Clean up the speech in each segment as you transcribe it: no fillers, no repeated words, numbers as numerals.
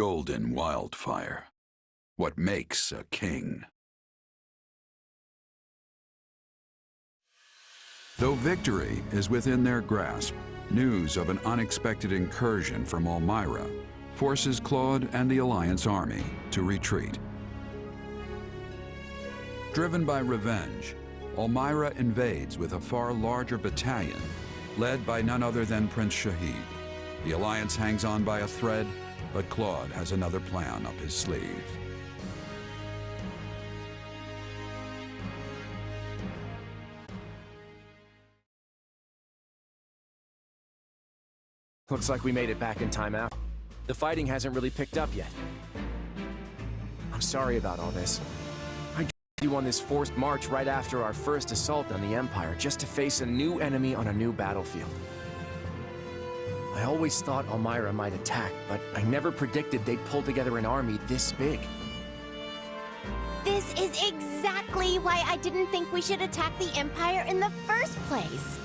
golden wildfire. What makes a king? Though victory is within their grasp, news of an unexpected incursion from Elmyra forces Claude and the Alliance army to retreat. Driven by revenge, Elmyra invades with a far larger battalion, led by none other than Prince Shahid. The Alliance hangs on by a thread, but Claude has another plan up his sleeve. Looks like we made it back in time out. The fighting hasn't really picked up yet. I'm sorry about all this. I you on this forced march right after our first assault on the Empire, just to face a new enemy on a new battlefield. I always thought Elmyra might attack, but I never predicted they'd pull together an army this big. This is exactly why I didn't think we should attack the Empire in the first place.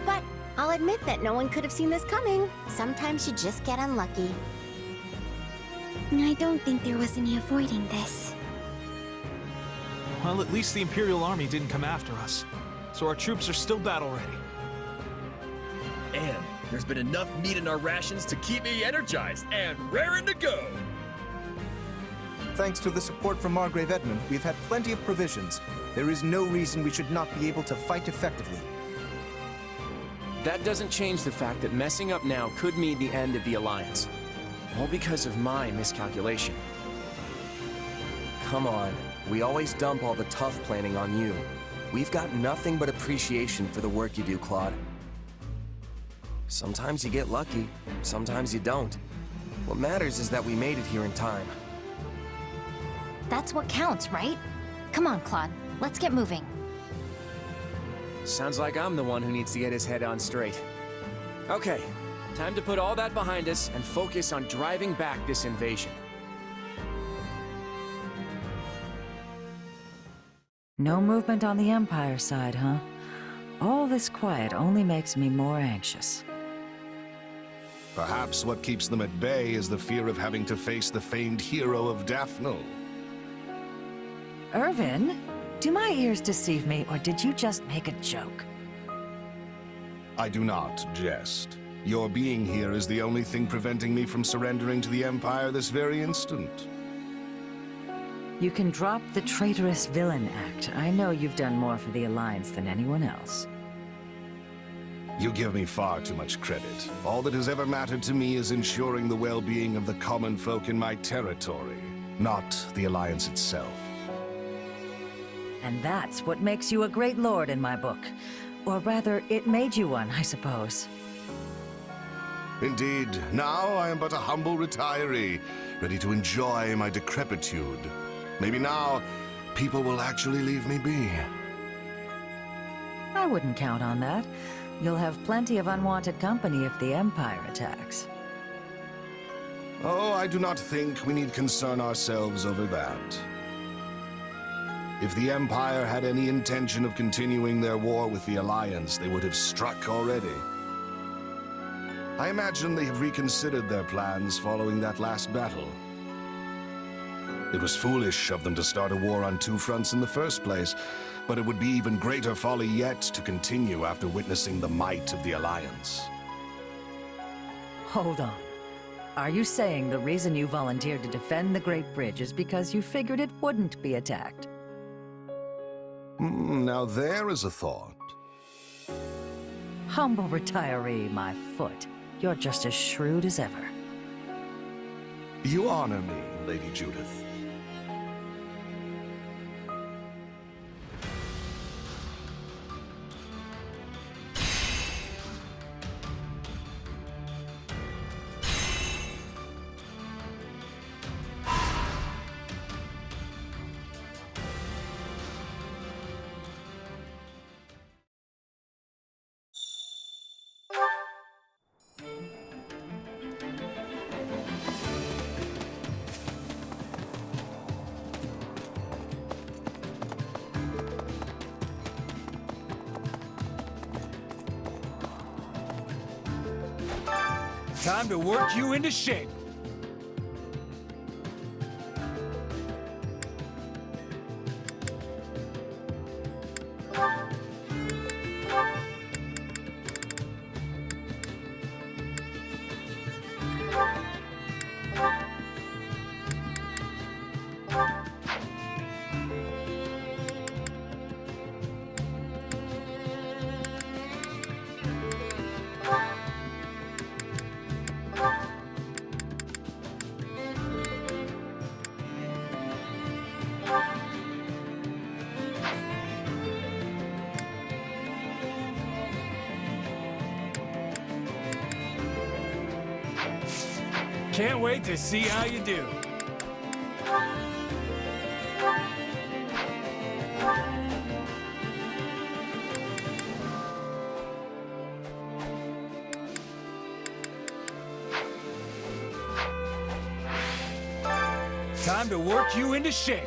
But I'll admit that no one could have seen this coming. Sometimes you just get unlucky. I don't think there was any avoiding this. Well, at least the Imperial Army didn't come after us, so our troops are still battle-ready. And there's been enough meat in our rations to keep me energized and raring to go! Thanks to the support from Margrave Edmund, we've had plenty of provisions. There is no reason we should not be able to fight effectively. That doesn't change the fact that messing up now could mean the end of the Alliance. All because of my miscalculation. Come on, we always dump all the tough planning on you. We've got nothing but appreciation for the work you do, Claude. Sometimes you get lucky, sometimes you don't. What matters is that we made it here in time. That's what counts, right? Come on, Claude. Let's get moving. Sounds like I'm the one who needs to get his head on straight. Okay, time to put all that behind us and focus on driving back this invasion. No movement on the Empire side, huh? All this quiet only makes me more anxious. Perhaps what keeps them at bay is the fear of having to face the famed hero of Daphnel. Irvin, do my ears deceive me, or did you just make a joke? I do not jest. Your being here is the only thing preventing me from surrendering to the Empire this very instant. You can drop the traitorous villain act. I know you've done more for the Alliance than anyone else. You give me far too much credit. All that has ever mattered to me is ensuring the well-being of the common folk in my territory, not the Alliance itself. And that's what makes you a great lord in my book. Or rather, it made you one, I suppose. Indeed, now I am but a humble retiree, ready to enjoy my decrepitude. Maybe now, people will actually leave me be. I wouldn't count on that. You'll have plenty of unwanted company if the Empire attacks. Oh, I do not think we need concern ourselves over that. If the Empire had any intention of continuing their war with the Alliance, they would have struck already. I imagine they have reconsidered their plans following that last battle. It was foolish of them to start a war on two fronts in the first place, but it would be even greater folly yet to continue after witnessing the might of the Alliance. Hold on. Are you saying the reason you volunteered to defend the Great Bridge is because you figured it wouldn't be attacked? Now there is a thought. Humble retiree, my foot. You're just as shrewd as ever. You honor me, Lady Judith. Time to work you into shape. Can't wait to see how you do. Time to work you into shape.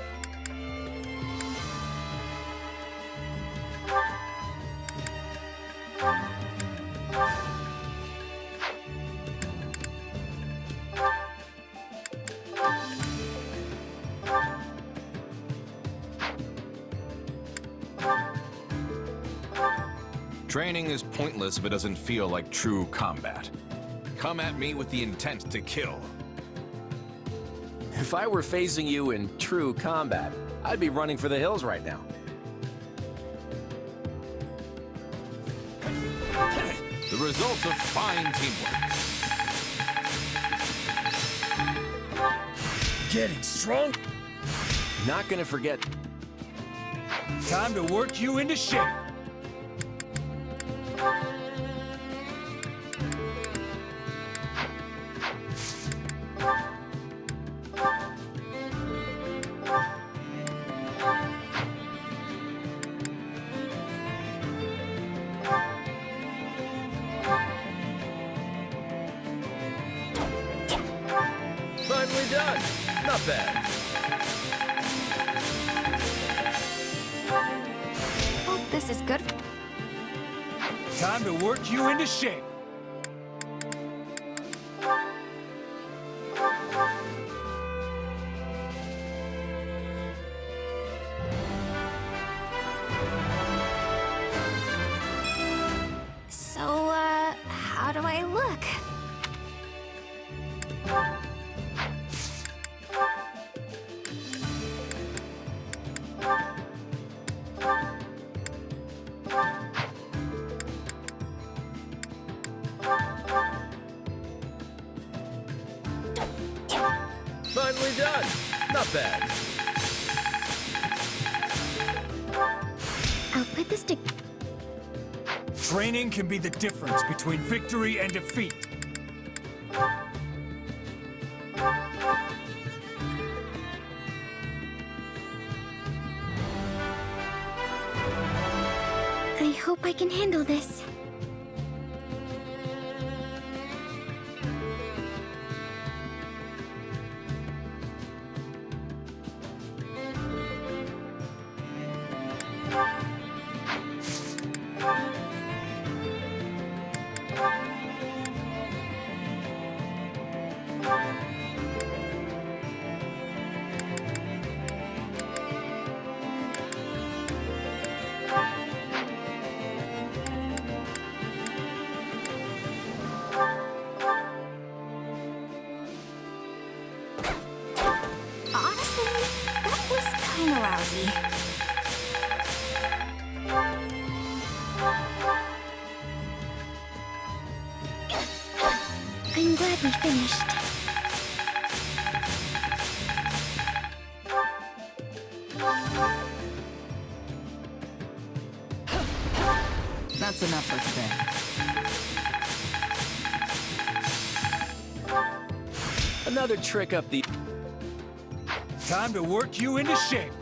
Training is pointless if it doesn't feel like true combat. Come at me with the intent to kill. If I were facing you in true combat, I'd be running for the hills right now. The results of fine teamwork. Getting strong. Not gonna forget. Time to work you into shape. Finally done. Not bad. Oh, this is good. Time to work you into shape. So, how do I look? Finally done. Not bad. I'll put this to... Training can be the difference between victory and defeat. I hope I can handle this. Honestly, that was kinda lousy. I'm glad we finished. That's enough for today. Another trick up the... Time to work you into shape.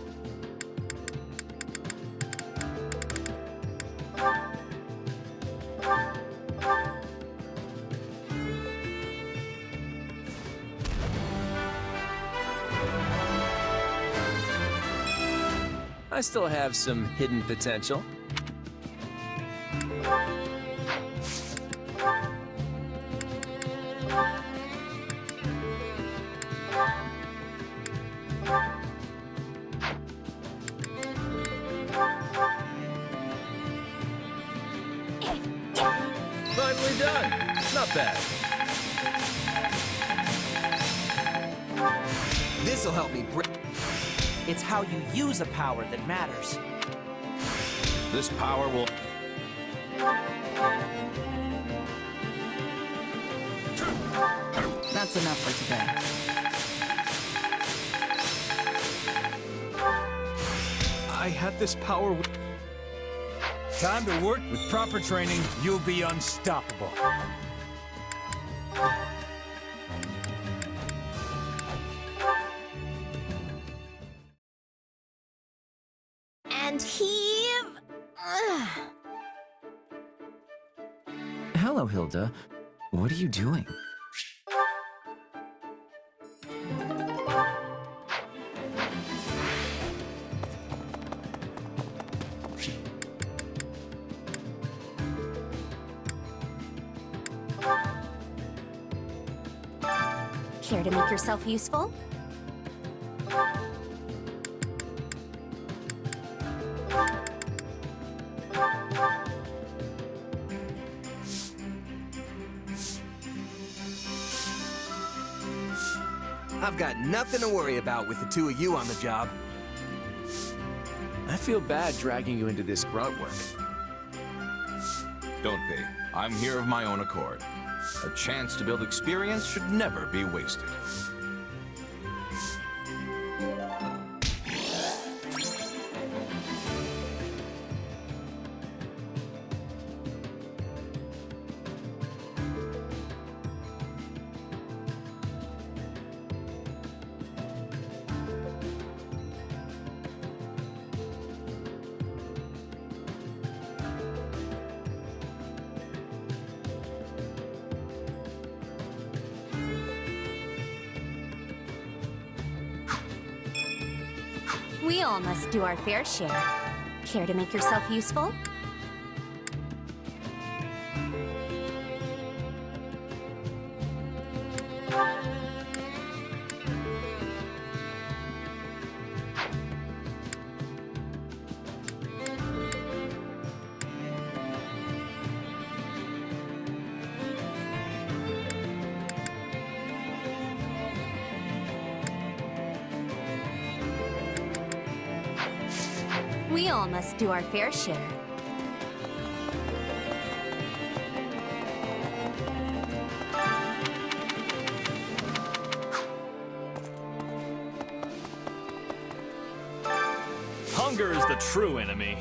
I still have some hidden potential. Finally done. Not bad. This'll help me break. It's how you use a power that matters. This power will... That's enough for today. I had this power. Time to work. With proper training, you'll be unstoppable. Hello, Hilda. What are you doing? Care to make yourself useful? I've got nothing to worry about with the two of you on the job. I feel bad dragging you into this grunt work. Don't be. I'm here of my own accord. A chance to build experience should never be wasted. We all must do our fair share. Care to make yourself useful? We all must do our fair share. Hunger is the true enemy.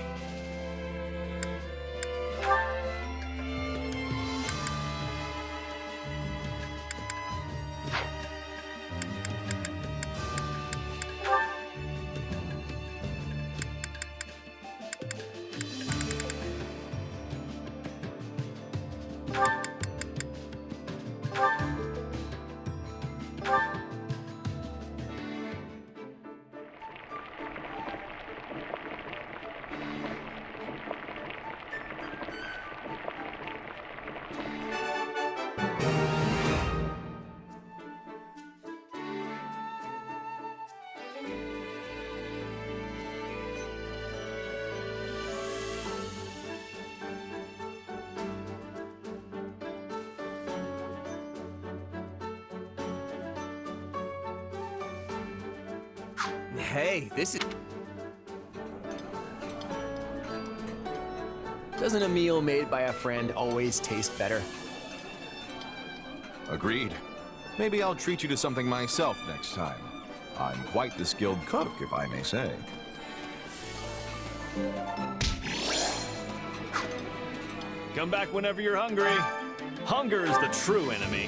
Hey, this is... Doesn't a meal made by a friend always taste better? Agreed. Maybe I'll treat you to something myself next time. I'm quite the skilled cook, if I may say. Come back whenever you're hungry. Hunger is the true enemy.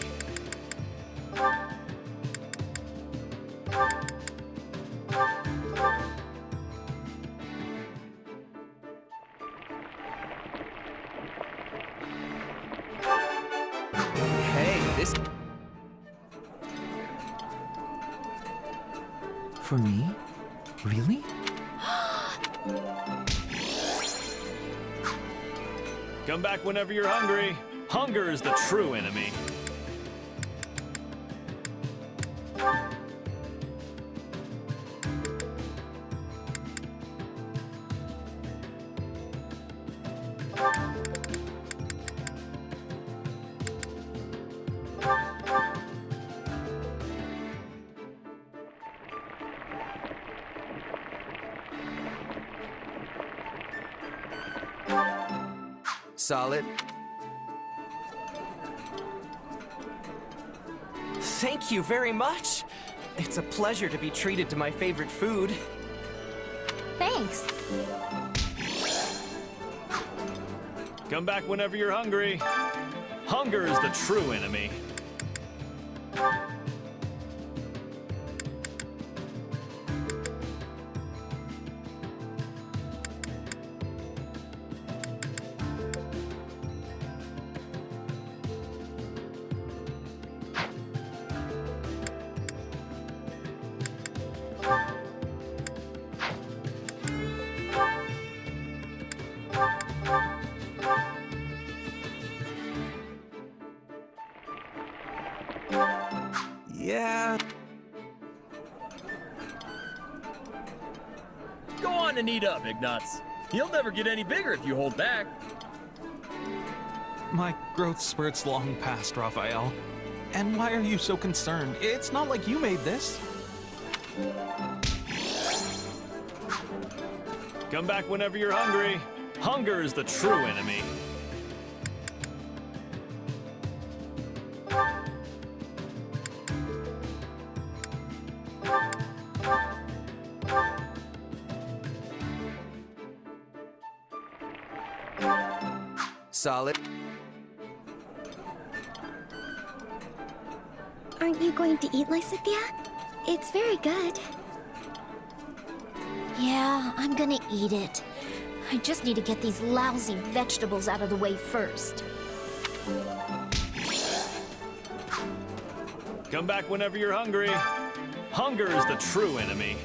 Hey, this... For me? Really? Come back whenever you're hungry. Hunger is the true enemy. Solid. Thank you very much. It's a pleasure to be treated to my favorite food. Thanks. Come back whenever you're hungry. Hunger is the true enemy. Yeah. Go on and eat up, Ignatz. He'll never get any bigger if you hold back. My growth spurt's long past, Raphael. And why are you so concerned? It's not like you made this. Come back whenever you're hungry. Hunger is the true enemy. Solid. Aren't you going to eat Lysithea? It's very good. Yeah, I'm gonna eat it. I just need to get these lousy vegetables out of the way first. Come back whenever you're hungry. Hunger is the true enemy.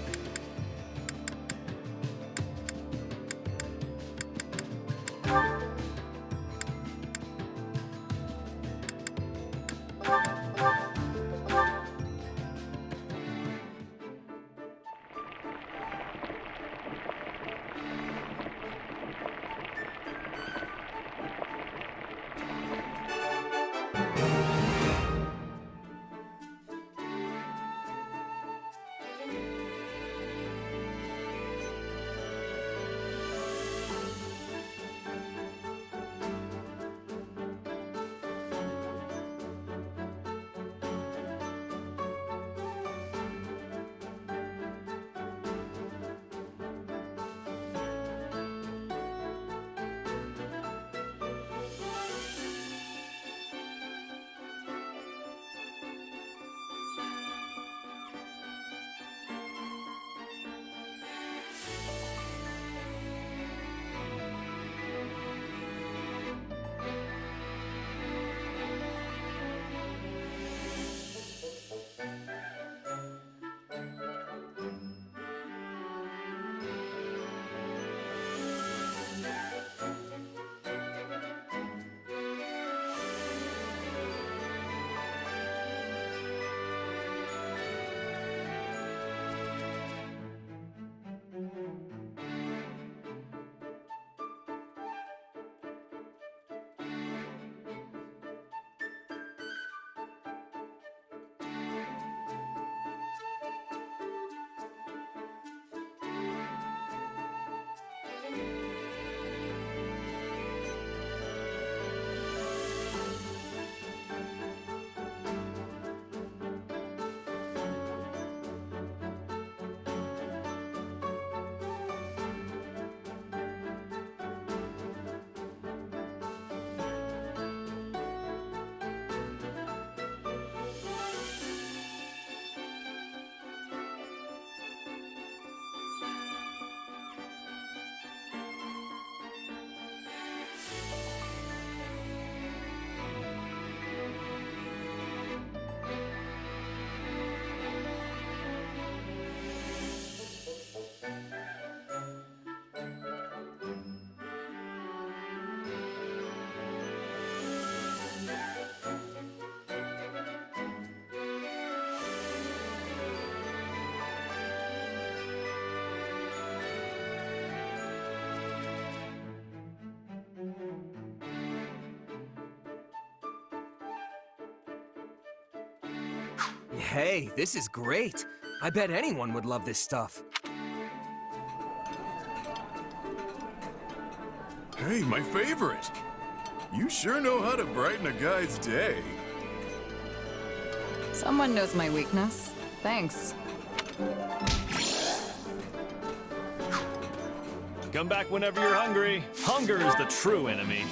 Hey, this is great. I bet anyone would love this stuff. Hey, my favorite! You sure know how to brighten a guy's day. Someone knows my weakness. Thanks. Come back whenever you're hungry. Hunger is the true enemy.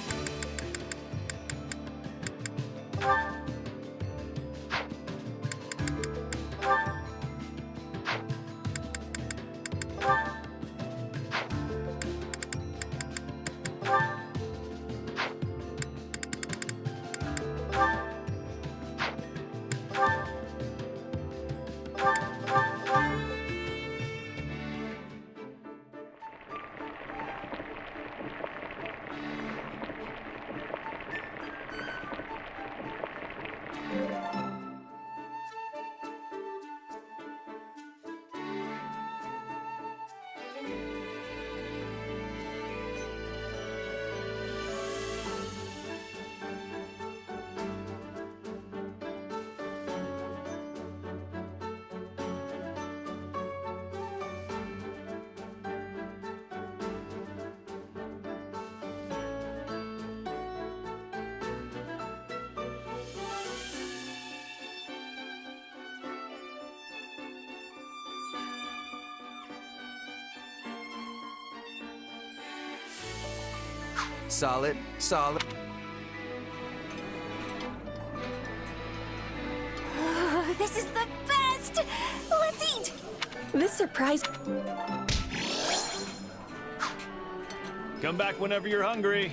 Solid, solid. This is the best! Let's eat! This surprise... Come back whenever you're hungry.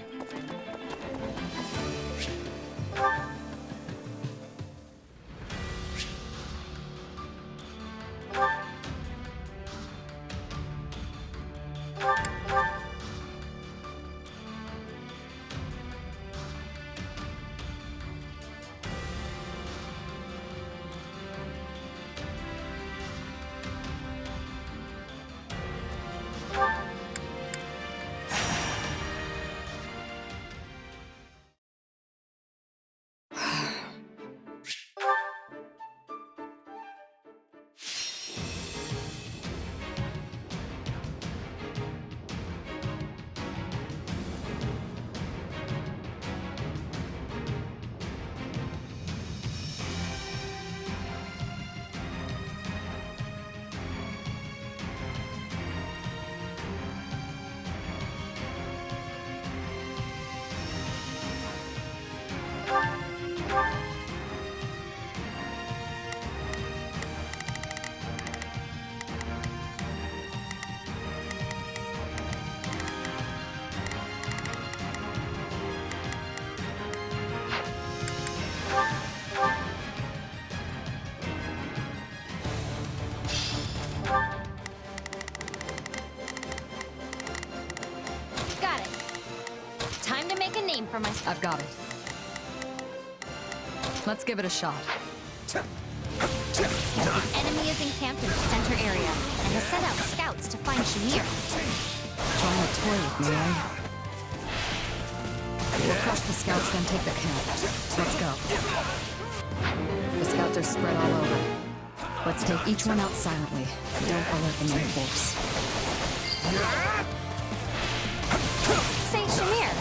For myself. I've got it. Let's give it a shot. The enemy is encamped in the center area and has sent out scouts to find Shamir. Trying to toy with me, eh? We'll crush the scouts, then take the camp. Let's go. The scouts are spread all over. Let's take each one out silently. Don't alert the main force. Say, Shamir,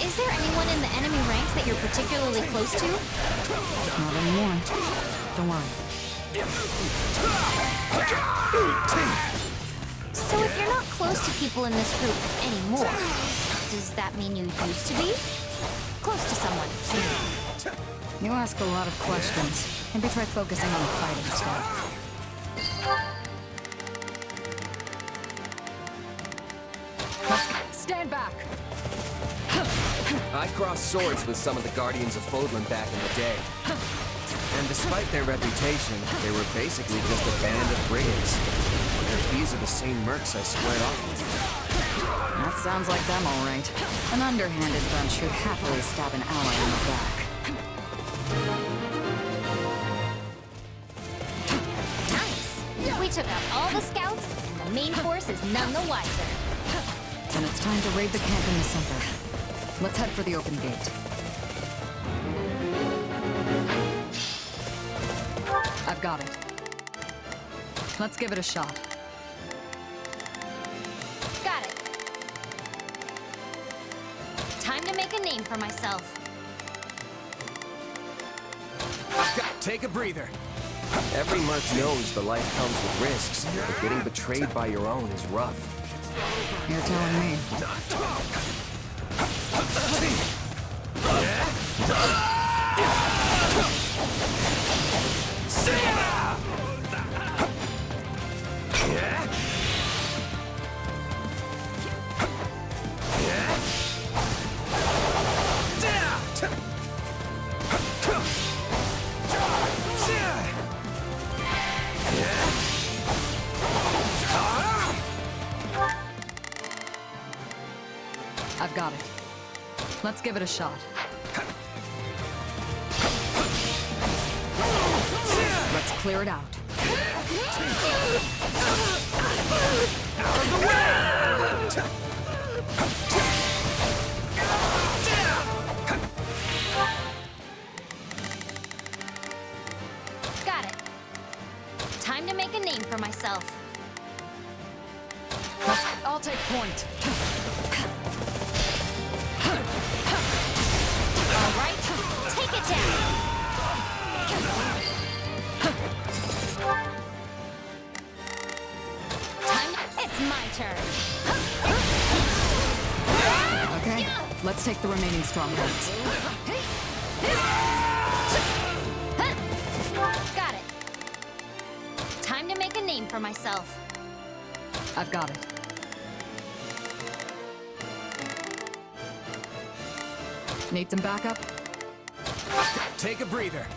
is there anyone in the enemy ranks that you're particularly close to? Not anymore. Don't worry. So if you're not close to people in this group anymore, does that mean you used to be? Close to someone, I mean. You ask a lot of questions. Maybe try focusing on the fight instead. Stand back! I crossed swords with some of the Guardians of Fodlan back in the day. And despite their reputation, they were basically just a band of brigands. These are the same mercs I squared off with. That sounds like them, all right. An underhanded bunch who'd happily stab an ally in the back. Nice! We took out all the scouts, and the main force is none the wiser. Then it's time to raid the camp in the center. Let's head for the open gate. I've got it. Let's give it a shot. Got it. Time to make a name for myself. Take a breather. Every merc knows the life comes with risks, but getting betrayed by your own is rough. You're telling me. I've got it. Let's give it a shot. Let's clear it out. Out of the way! Got it. Time to make a name for myself. I'll take point. All right, take it down. It's my turn. Okay, let's Let's take the remaining strongholds. Got it. Time to make a name for myself. I've got it. Need some backup? Take a breather.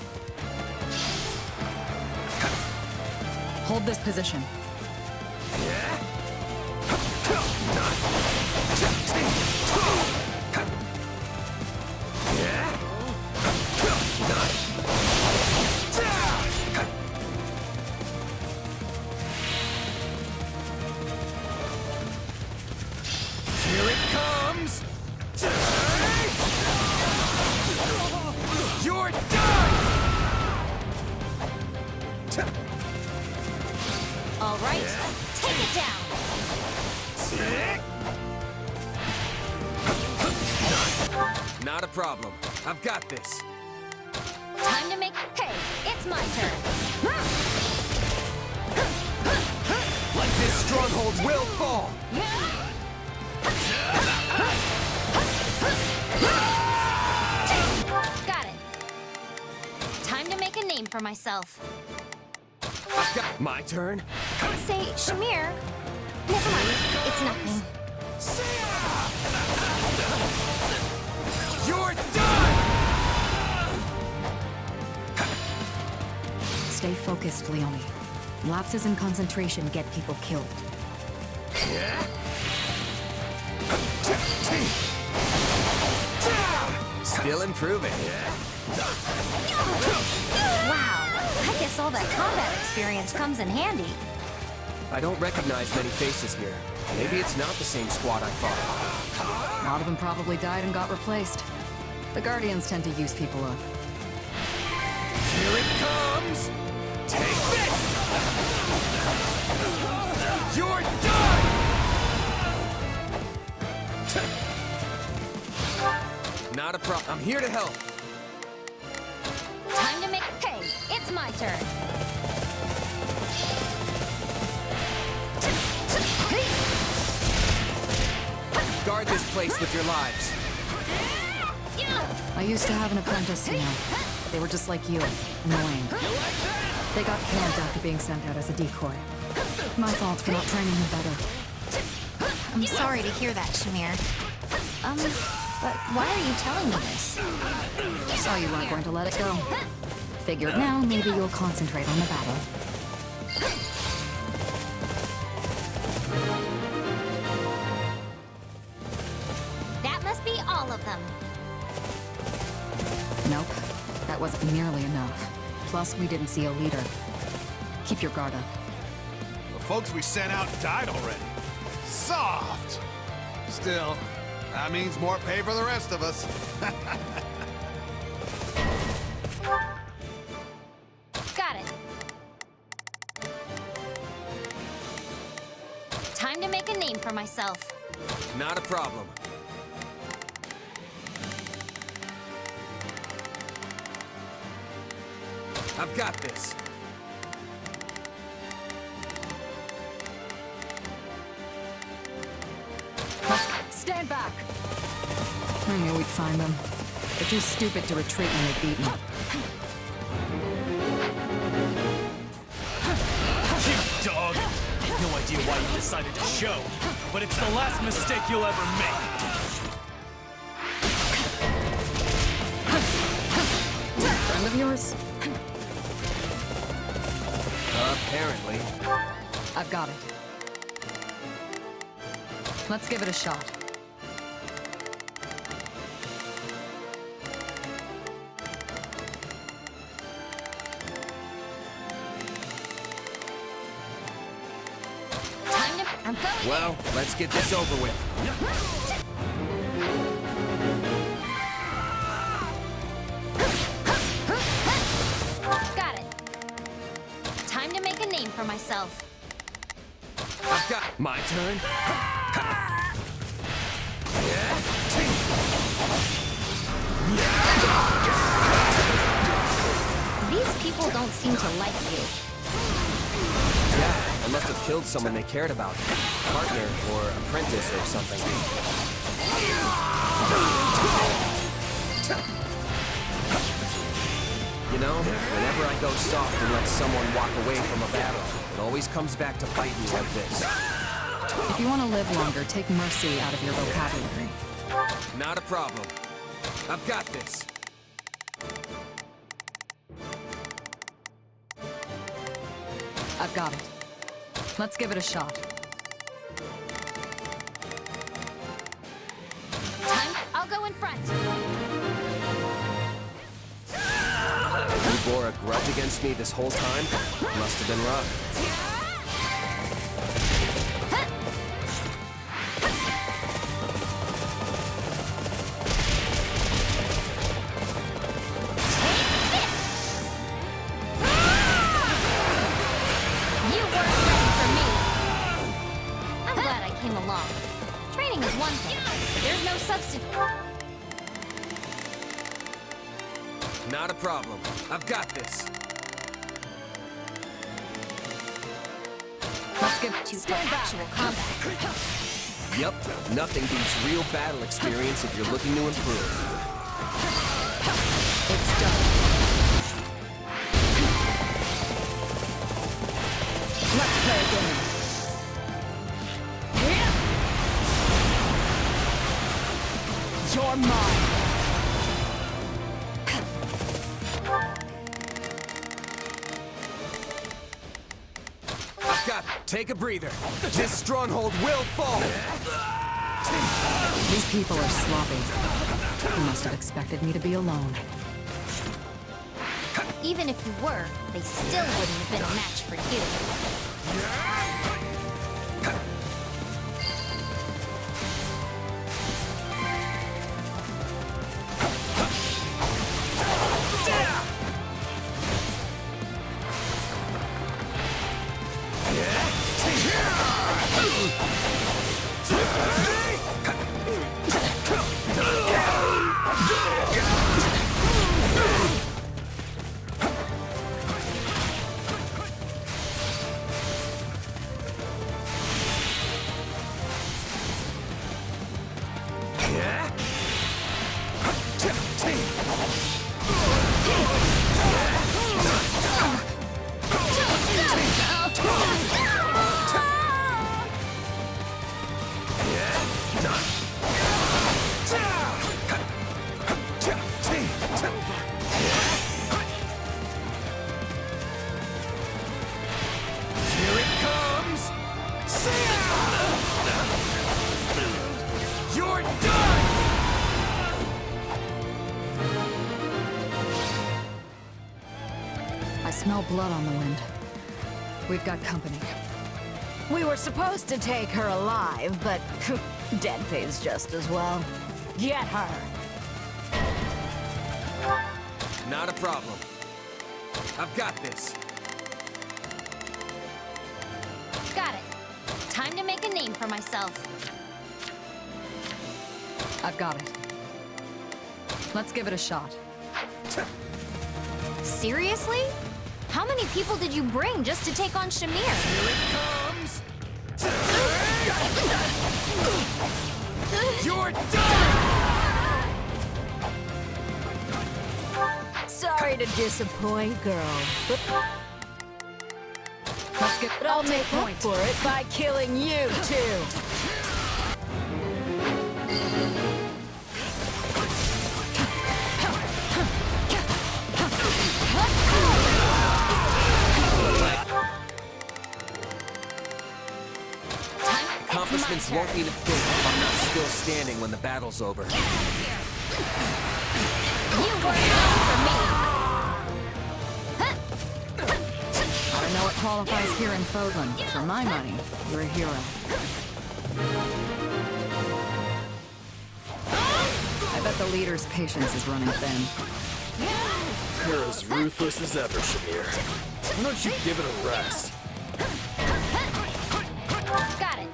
Hold this position. Here it comes! You're done! All right, take it down. Not a problem. I've got this. Time to make... Hey, it's my turn. Like this stronghold will fall! Got it. Time to make a name for myself. I've got my turn. Say, Shamir. Never mind. It's nothing. You're done! Stay focused, Leonie. Lapses in concentration get people killed. Still improving. Wow. I guess all that combat experience comes in handy. I don't recognize many faces here. Maybe it's not the same squad I fought. A lot of them probably died and got replaced. The Guardians tend to use people up. Here it comes! Take this! You're done! Not a problem. I'm here to help. Time to make... Hey, it's my turn. Guard this place with your lives. I used to have an apprentice, you know. They were just like you, annoying. They got killed after being sent out as a decoy. My fault for not training them better. I'm sorry to hear that, Shamir. But why are you telling me this? Saw you weren't going to let it go. Figured now maybe you'll concentrate on the battle. That must be all of them. Nope, that wasn't nearly enough. Plus, we didn't see a leader. Keep your guard up. The folks we sent out died already. Soft! Still, that means more pay for the rest of us. Got it. Time to make a name for myself. Not a problem. I've got this. Stand back! I knew we'd find them. They're too stupid to retreat when they're beaten. You dog! No idea why you decided to show, but it's the last mistake you'll ever make. Friend of yours? Apparently. I've got it. Let's give it a shot. I'm going. Well, let's get this over with. Got it. Time to make a name for myself. I've got my turn. These people don't seem to like you. Yeah, I must have killed someone they cared about. Partner or apprentice or something. You know, whenever I go soft and let someone walk away from a battle, it always comes back to bite me like this. If you want to live longer, take mercy out of your vocabulary. Not a problem. I've got this. I've got it. Let's give it a shot. I'll go in front. You bore a grudge against me this whole time? Must have been rough. You weren't ready for me. I'm glad I came along. Training is one thing, but there's no substitute. Not a problem. I've got this. Let's get to actual combat. Yep, nothing beats real battle experience if you're looking to improve. It's done. Let's play a game. You're mine. I've got it. Take a breather. This stronghold will fall. These people are sloppy. You must have expected me to be alone. Even if you were, they still wouldn't have been a match for you. I smell blood on the wind. We've got company. We were supposed to take her alive, but dead pays just as well. Get her! Not a problem. I've got this. Got it. Time to make a name for myself. I've got it. Let's give it a shot. Seriously? How many people did you bring just to take on Shamir? Here it comes! You're done! Sorry to disappoint, girl. Let's get. But I'll make up for it by killing you, too. Accomplishments won't mean a thing if I'm not still standing when the battle's over. You weren't ready for me. I don't know what qualifies here in Fodlan, but for my money, you're a hero. I bet the leader's patience is running thin. You're as ruthless as ever, Shamir. Why don't you give it a rest? Got it.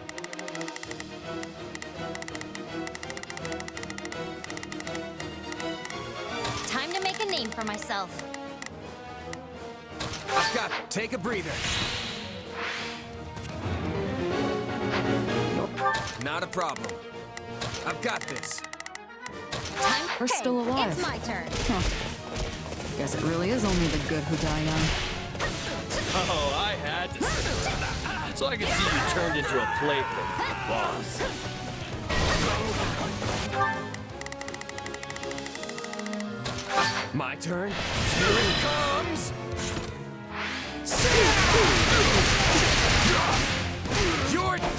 Time to make a name for myself. I've got it. Take a breather. Not a problem. I've got this. Time. We're still alive. It's my turn. Huh. Guess it really is only the good who die young. Oh, I had to say that. So I could see you turned into a plaything for the boss. My turn. Here it comes. You're done!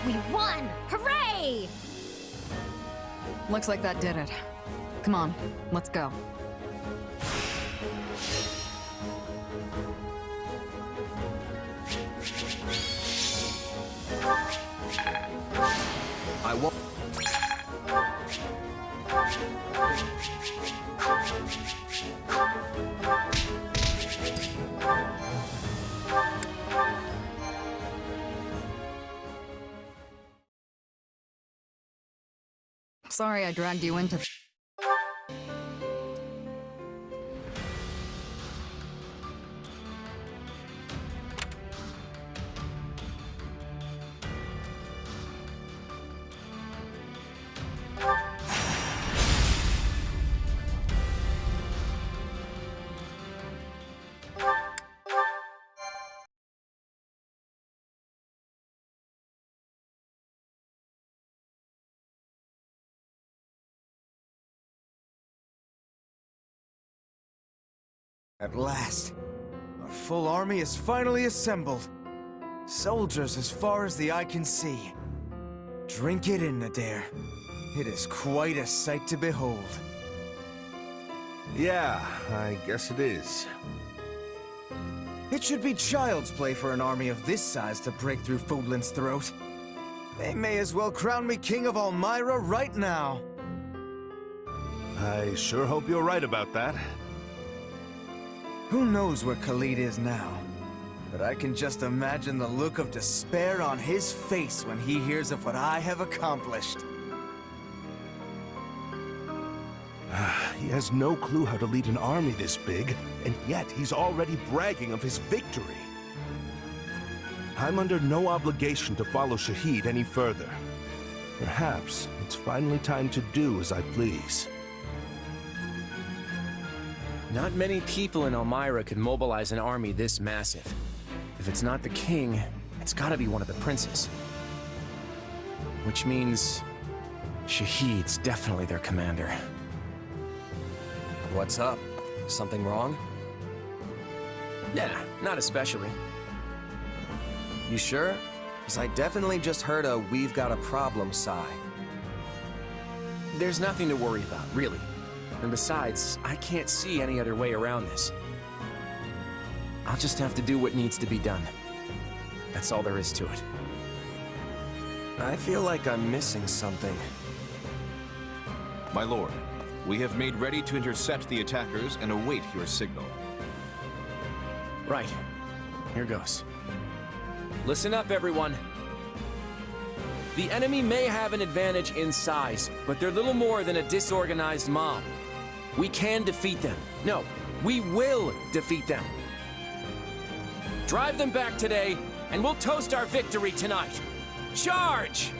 We won! Hooray! Looks like that did it. Come on, let's go. I won't. Sorry I dragged you into... At last, our full army is finally assembled. Soldiers as far as the eye can see. Drink it in, Nadir. It is quite a sight to behold. Yeah, I guess it is. It should be child's play for an army of this size to break through Fodlan's throat. They may as well crown me king of Elmira right now. I sure hope you're right about that. Who knows where Khalid is now? But I can just imagine the look of despair on his face when he hears of what I have accomplished. He has no clue how to lead an army this big, and yet he's already bragging of his victory. I'm under no obligation to follow Shahid any further. Perhaps it's finally time to do as I please. Not many people in Elmira could mobilize an army this massive. If it's not the king, it's gotta be one of the princes. Which means... Shahid's definitely their commander. What's up? Something wrong? Nah, not especially. You sure? Because I definitely just heard a "we've got a problem" sigh. There's nothing to worry about, really. And besides, I can't see any other way around this. I'll just have to do what needs to be done. That's all there is to it. I feel like I'm missing something. My lord, we have made ready to intercept the attackers and await your signal. Right. Here goes. Listen up, everyone. The enemy may have an advantage in size, but they're little more than a disorganized mob. We can defeat them. No, we will defeat them. Drive them back today, and we'll toast our victory tonight. Charge!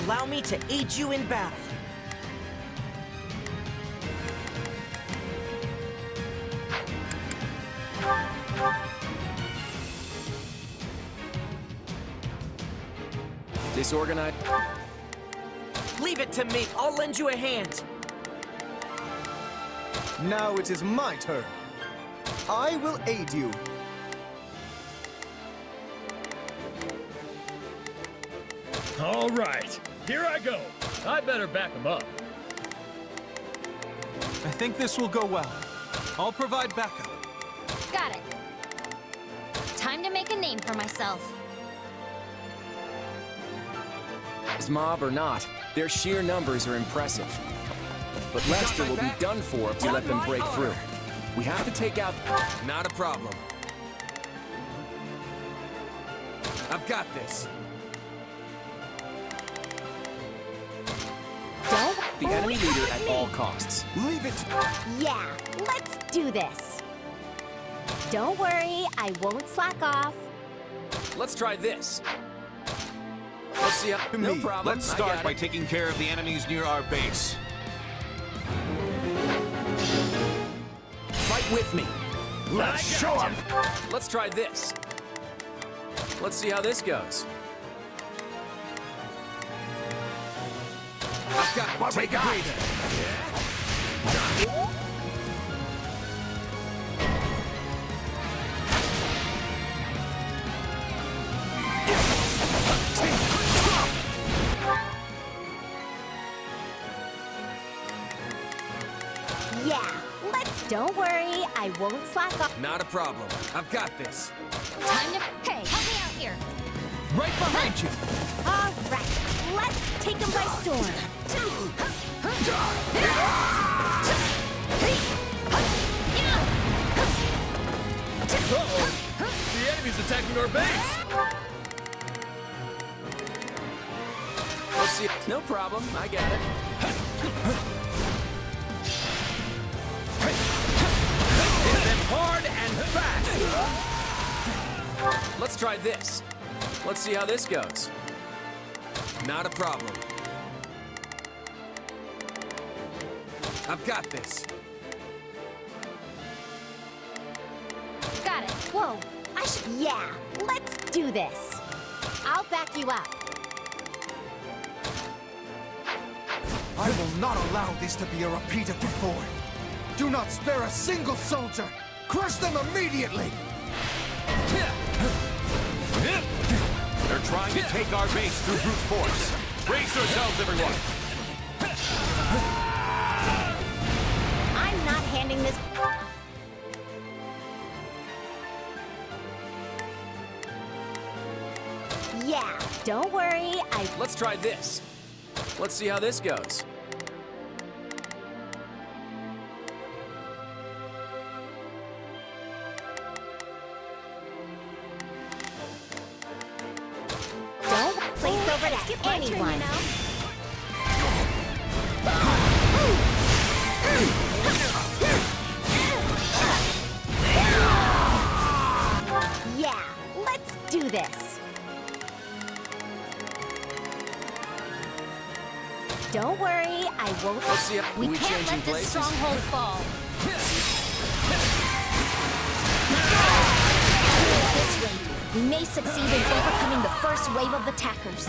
Allow me to aid you in battle. Disorganized. Leave it to me. I'll lend you a hand. Now it is my turn. I will aid you. All right, here I go. I better back him up. I think this will go well. I'll provide backup. Got it. Time to make a name for myself. Is mob or not, their sheer numbers are impressive. But Lester will be done for if we let them break through. We have to take out... Not a problem. I've got this. Don't The enemy leader at all costs. Leave it. Yeah, let's do this. Don't worry, I won't slack off. Let's try this. Let's see how... No problem. Let's I start got by it. taking care of the enemies near our base. Fight with me. Let's show them. Let's try this. Let's see how this goes. I've got what take a breather. Yeah, don't worry, I won't slack off. Not a problem. I've got this. Time to... Hey, help me out here. Right behind you. All right, let's take him by storm. Uh-oh! The enemy's attacking our base! Let's see. No problem. I got it. Hit them hard and fast! Let's try this. Let's see how this goes. Not a problem. I've got this. Got it. Whoa, I should... Yeah, let's do this. I'll back you up. I will not allow this to be a repeat of before. Do not spare a single soldier. Crush them immediately. They're trying to take our base through brute force. Brace yourselves, everyone. I'm not handing this... Yeah, don't worry, Let's try this. Let's see how this goes. Don't place over to anyone. Yeah, let's do this. Don't worry, I won't... Let's see how... We we can't changing let this places? stronghold fall. This way, we may succeed in overcoming the first wave of attackers.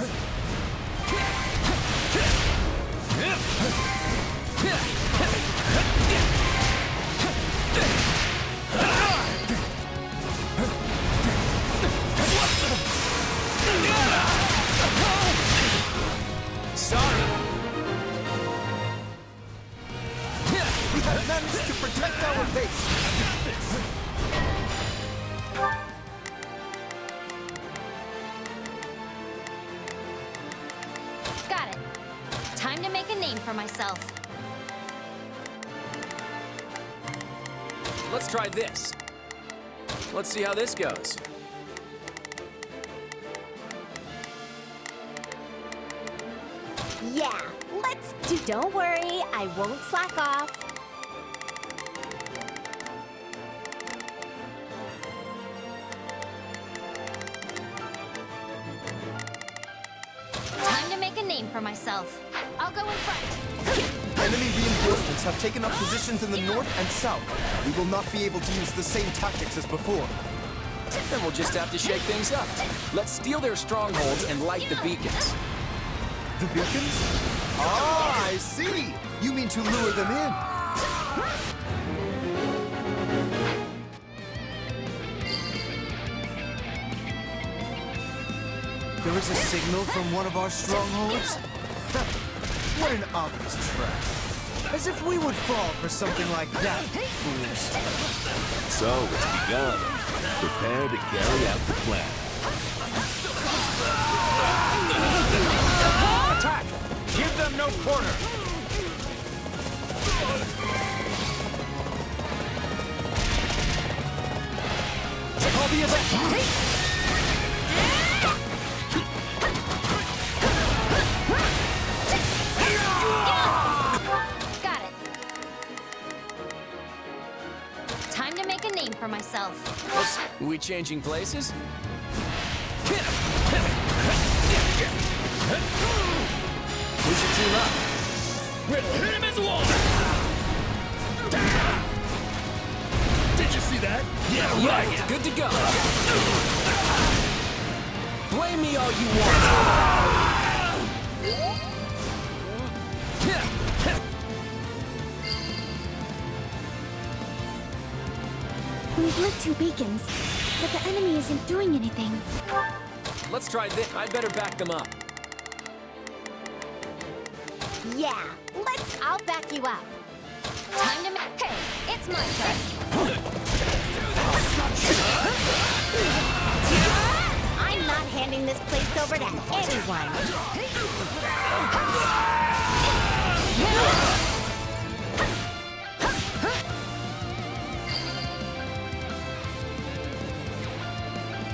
Sorry. We have managed to protect our base. Got it. Time to make a name for myself. Let's try this. Let's see how this goes. Yeah, let's do... Don't worry, I won't slack off. Time to make a name for myself. I'll go in front. Enemy reinforcements have taken up positions in the north and south. We will not be able to use the same tactics as before. Then we'll just have to shake things up. Let's steal their strongholds and light the beacons. The beacons? Ah, I see! You mean to lure them in? There is a signal from one of our strongholds? What an obvious trap. As if we would fall for something like that, fools. So it's begun. Prepare to carry out the plan. Attack! Give them no quarter! Call the event! Got it. Time to make a name for myself. Oops, are we changing places? We should team up. We'll hit him as one! Did you see that? Yeah, right! Good to go. Blame me all you want. We've lit 2 beacons, but the enemy isn't doing anything. Let's try this. I'd better back them up. Yeah, I'll back you up. Time to make... Hey, it's my turn. I'm not handing this place over to anyone.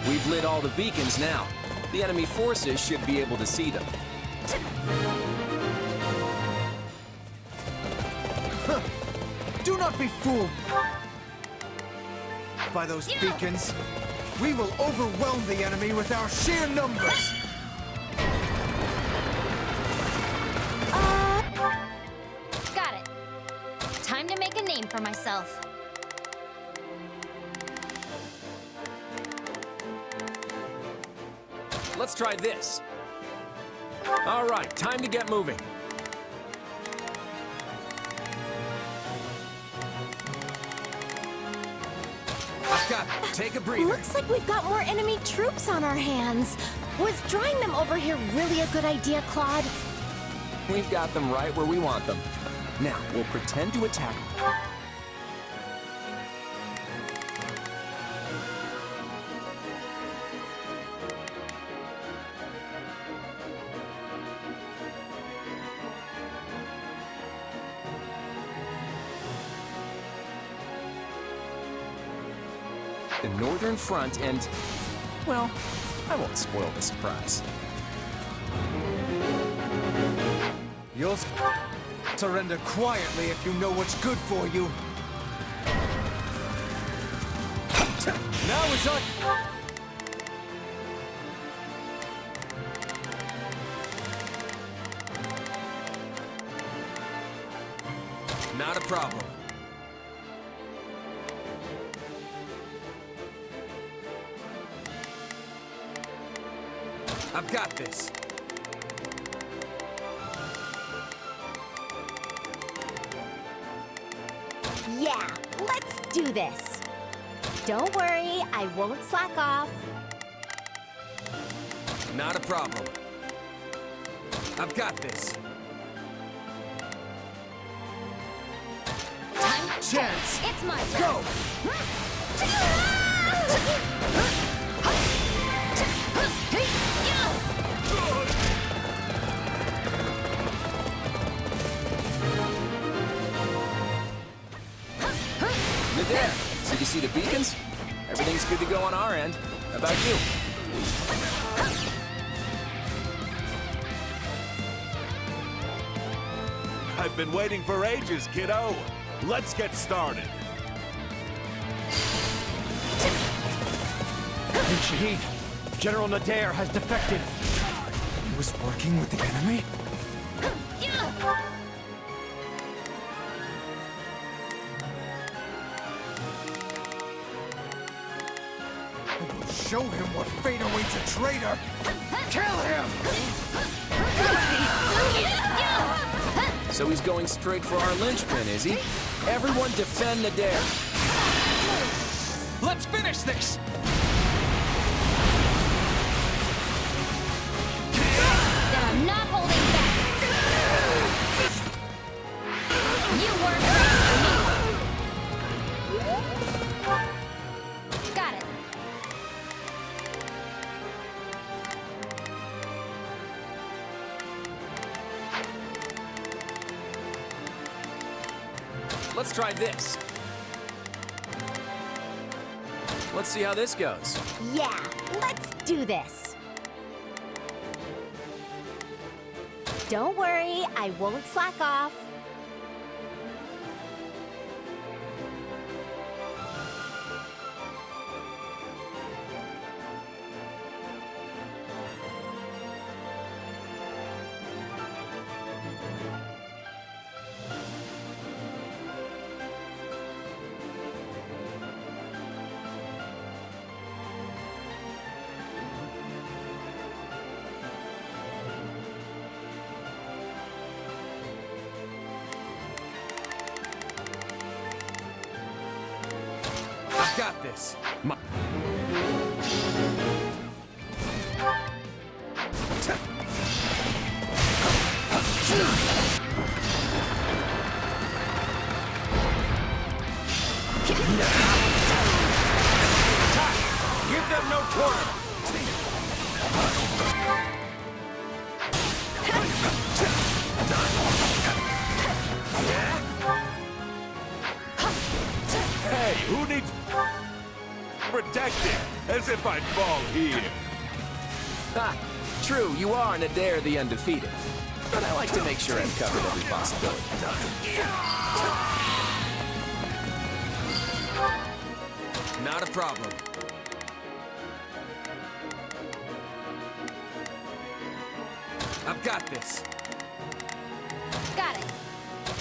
We've lit all the beacons now. The enemy forces should be able to see them. Do not be fooled by those beacons. We will overwhelm the enemy with our sheer numbers. Got it. Time to make a name for myself. Let's try this. All right, time to get moving. I've got it. Take a breather. Looks like we've got more enemy troops on our hands. Was drawing them over here really a good idea, Claude? We've got them right where we want them. Now, we'll pretend to attack. The northern front and, well, I won't spoil the surprise. You'll surrender quietly if you know what's good for you. Now it's on. Not a problem. I've got this. Yeah, let's do this. Don't worry, I won't slack off. Not a problem. I've got this. Chance! It's my turn. Go! You're there. So you see the beacons? Everything's good to go on our end. How about you? I've been waiting for ages, kiddo. Let's get started. Shahid, General Nadir has defected. He was working with the enemy? Show him what fate awaits a traitor! Kill him! So he's going straight for our linchpin, is he? Everyone defend Nadir! Let's finish this! Then I'm not holding back! You weren't ready for me! Got it! Let's try this. Let's see how this goes. Yeah, let's do this. Don't worry, I won't slack off. I've got this. Give them no quarter! Hey, who needs protecting? As if I'd fall here. Ha! True, you are Nadir the Undefeated. But I like to make sure I've covered every possibility. Not a problem. I've got this. Got it.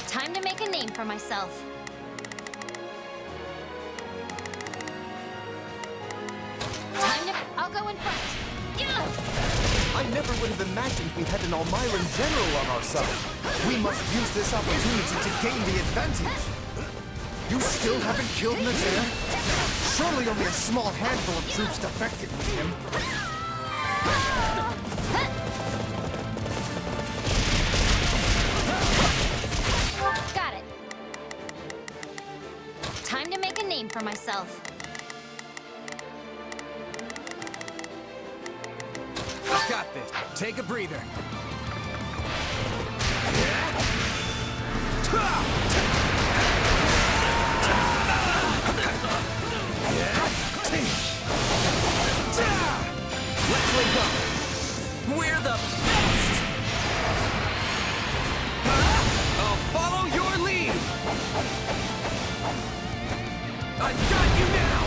Time to make a name for myself. I'll go in front. I never would have imagined we had an Almiran general on our side. We must use this opportunity to gain the advantage. You still haven't killed Nadir? Surely only a small handful of troops defected with him. Got it. Time to make a name for myself. Got this. Take a breather. Let's link up. We're the best! I'll follow your lead! I've got you now!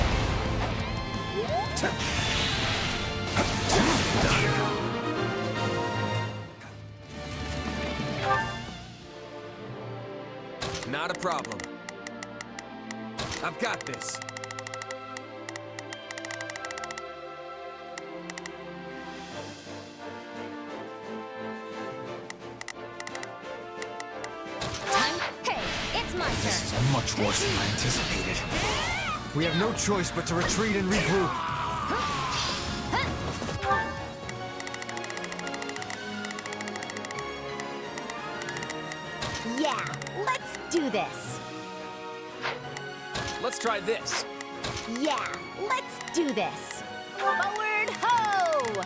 Not a problem. I've got this. Hey, it's my turn. This is much worse than I anticipated. We have no choice but to retreat and regroup. Yeah, let's do this. Let's try this. Yeah, let's do this. Forward ho!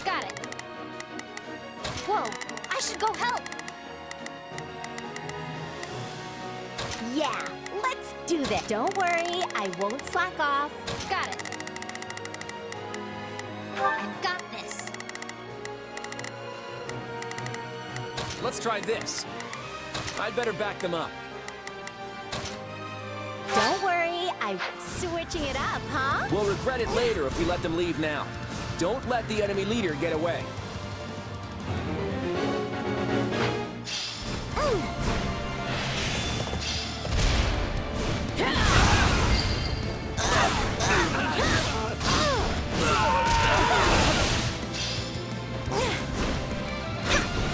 Got it. Whoa, I should go help. Yeah, let's do this. Don't worry, I won't slack off. Got it. I've got this. Let's try this. I'd better back them up. Don't worry, I'm switching it up, huh? We'll regret it later if we let them leave now. Don't let the enemy leader get away.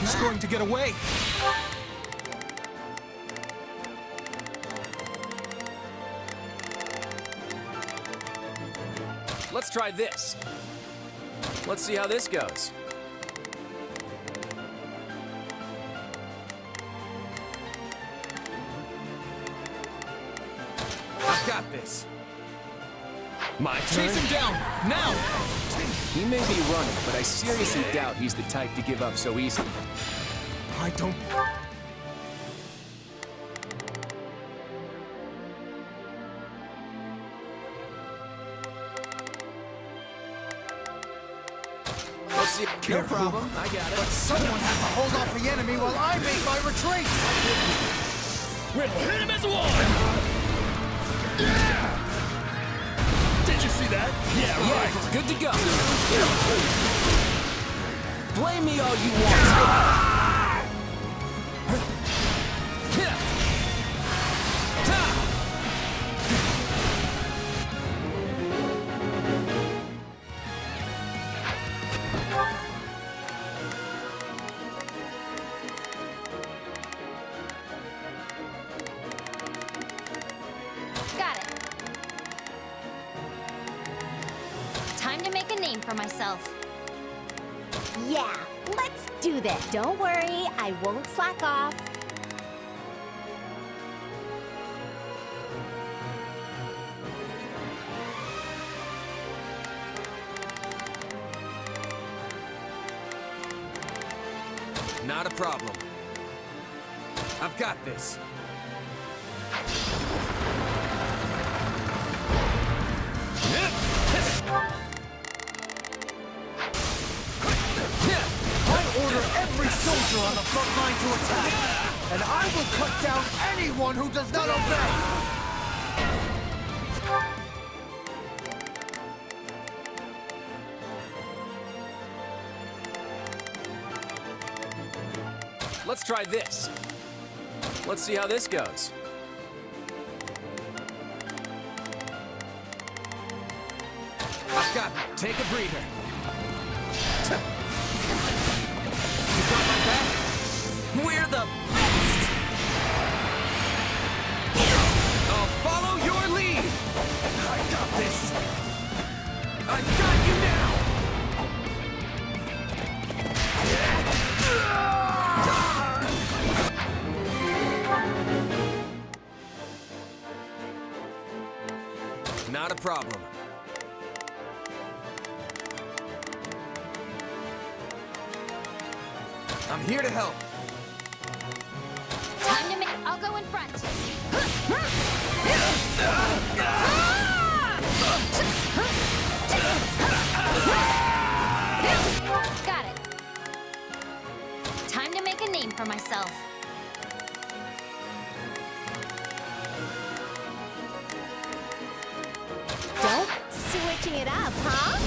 He's going to get away. Let's try this. Let's see how this goes. I've got this. My turn. Chase him down, now! He may be running, but I seriously doubt he's the type to give up so easily. I don't... Let's see. No problem. I got it. But someone has to hold off the enemy while I make my retreat! Hit him as one! Yeah! Did you see that? Yeah, right. Good to go. Blame me all you want. Got it. Time to make a name for myself. Yeah, let's do this. Don't worry, I won't slack off. Not a problem. I've got this. I order every soldier on the front line to attack, and I will cut down anyone who does not obey! Let's try this. Let's see how this goes. I've got it. Take a breather. You got my back? We're the best! I'll follow your lead! I got this! I've got you now! Not a problem. I'm here to help. Time to make... I'll go in front. Got it. Time to make a name for myself. Don't switching it up, huh?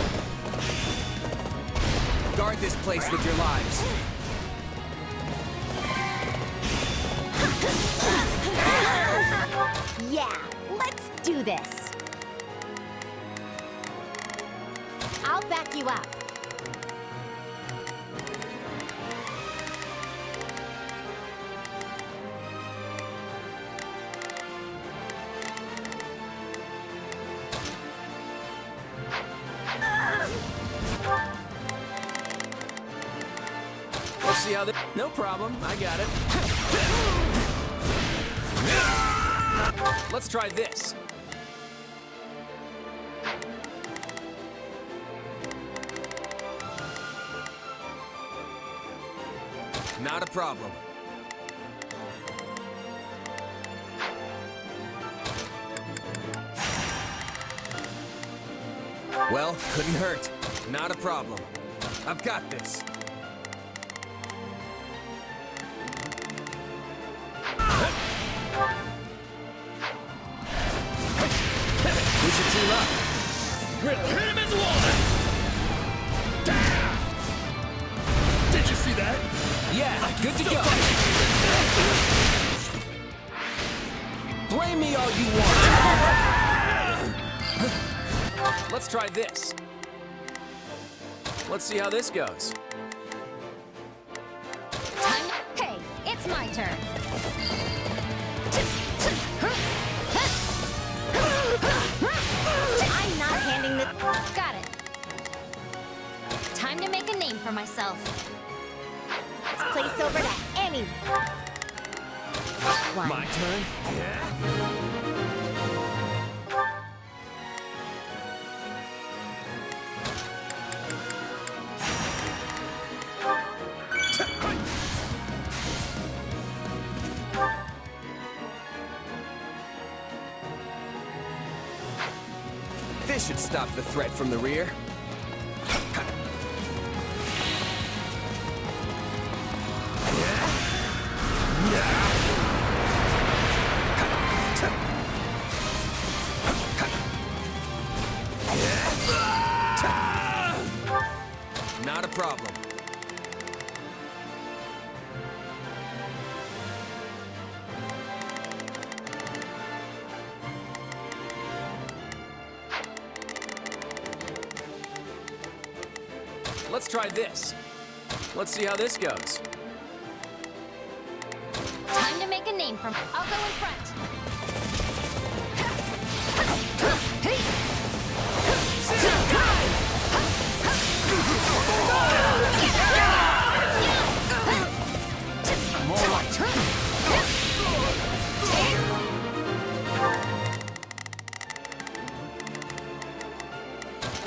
Guard this place with your lives. Yeah, let's do this. I'll back you up. We'll see how No problem. I got it. Let's try this. Not a problem. Well, couldn't hurt. Not a problem. I've got this. We should team up. Hit him as one! Did you see that? Yeah, good to go. Blame me all you want. Let's try this. Let's see how this goes. Hey, it's my turn. I'm not handing the... Got it. Time to make a name for myself. Let's place over to anyone. My turn? This should stop the threat from the rear. Not a problem. Let's try this. Let's see how this goes. Time to make a name for... I'll go in front. I'm all right.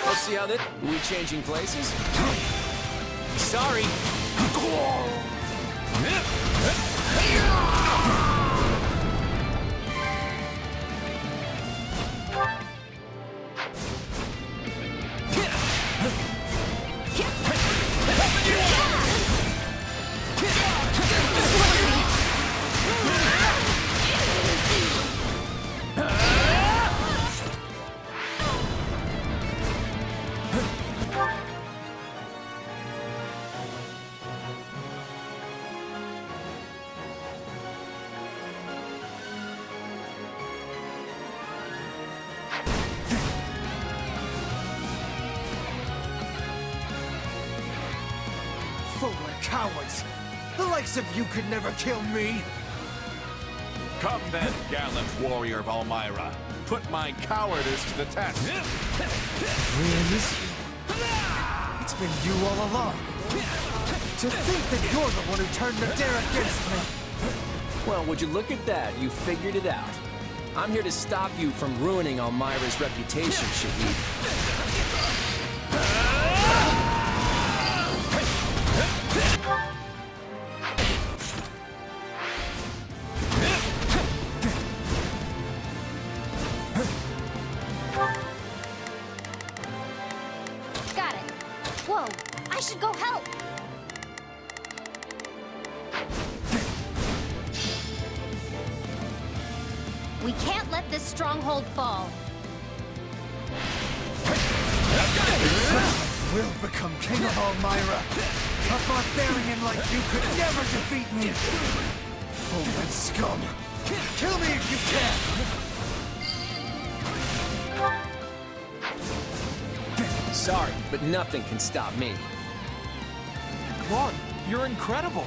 Let's see how this... We changing places? Sorry. Cowards! The likes of you could never kill me! Come then, gallant warrior of Elmira. Put my cowardice to the test. Really? It's been you all along. To think that you're the one who turned Nadir against me! Well, would you look at that? You figured it out. I'm here to stop you from ruining Elmira's reputation, Shahid. Got it. Whoa, I should go help. We can't let this stronghold fall. Will become king of Elmira. A barbarian like you could never defeat me. Fool scum. Kill me if you can. Sorry, but nothing can stop me. Claude, you're incredible.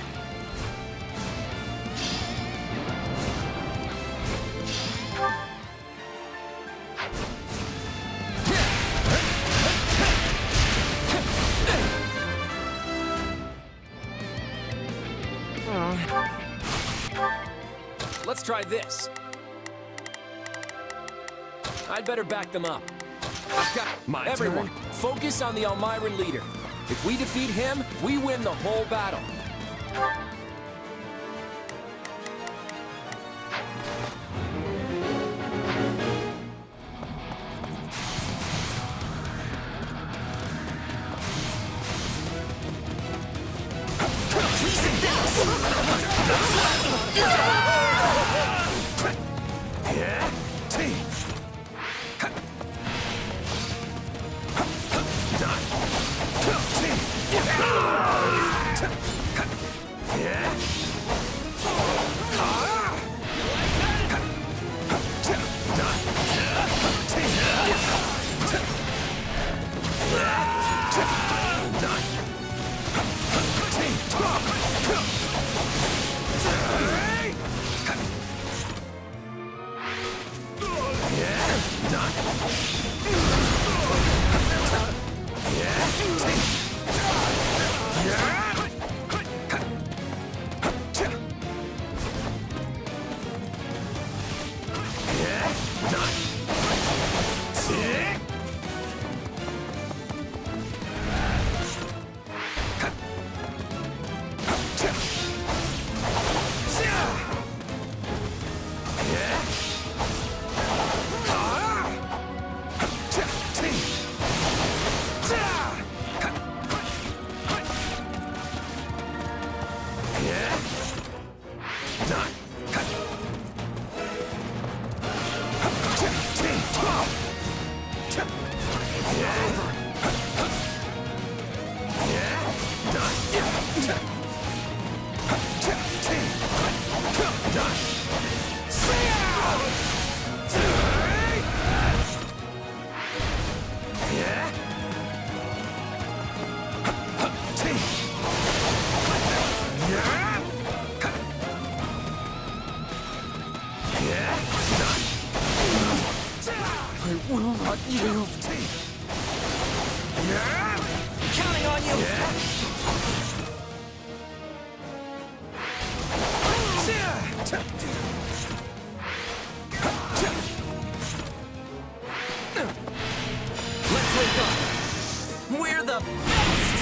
Let's try this. I'd better back them up. I've got everyone. Focus on the Elmiran leader. If we defeat him, we win the whole battle. I will not yield. Counting on you! Let's wake up. We're the best!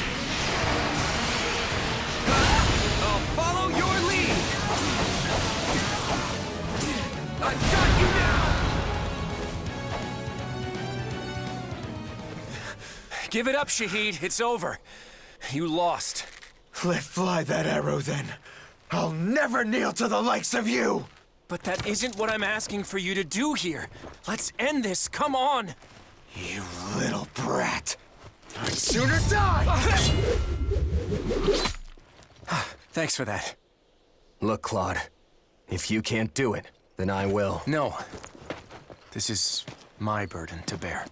I'll follow your lead! I've got you now! Give it up, Shahid. It's over. You lost. Let fly that arrow, then. I'll never kneel to the likes of you! But that isn't what I'm asking for you to do here. Let's end this. Come on! You little brat. I'd sooner die! Thanks for that. Look, Claude. If you can't do it, then I will. No. This is my burden to bear.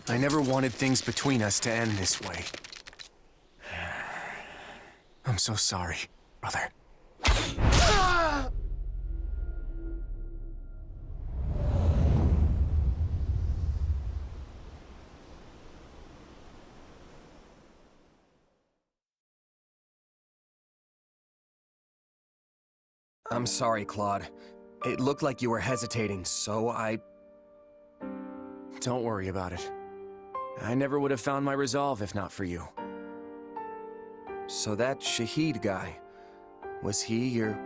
I never wanted things between us to end this way. I'm so sorry, brother. I'm sorry, Claude. It looked like you were hesitating, so I... Don't worry about it. I never would have found my resolve if not for you. So that Shahid guy, was he your...